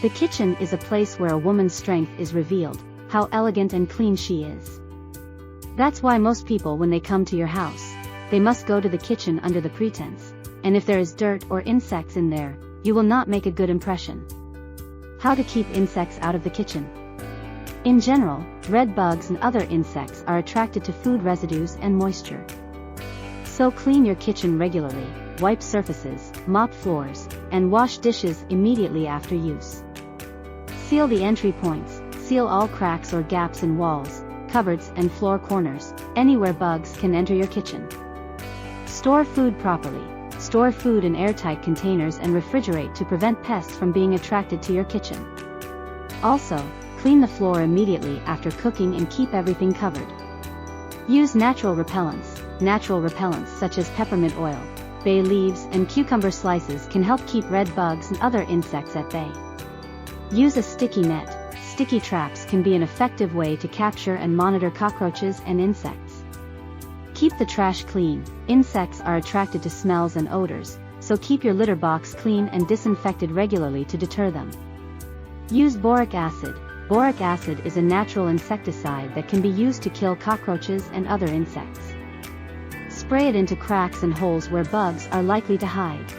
The kitchen is a place where a woman's strength is revealed, how elegant and clean she is. That's why most people, when they come to your house, they must go to the kitchen under the pretense, and if there is dirt or insects in there, you will not make a good impression. How to keep insects out of the kitchen? In general, red bugs and other insects are attracted to food residues and moisture. So clean your kitchen regularly, wipe surfaces, mop floors, and wash dishes immediately after use. Seal the entry points, seal all cracks or gaps in walls, cupboards and floor corners, anywhere bugs can enter your kitchen. Store food properly. Store food in airtight containers and refrigerate to prevent pests from being attracted to your kitchen. Also, clean the floor immediately after cooking and keep everything covered. Use natural repellents. Natural repellents such as peppermint oil, bay leaves and cucumber slices can help keep red bugs and other insects at bay. Use a sticky net. Sticky traps can be an effective way to capture and monitor cockroaches and insects. Keep the trash clean. Insects are attracted to smells and odors, so keep your litter box clean and disinfected regularly to deter them. Use boric acid. Boric acid is a natural insecticide that can be used to kill cockroaches and other insects. Spray it into cracks and holes where bugs are likely to hide.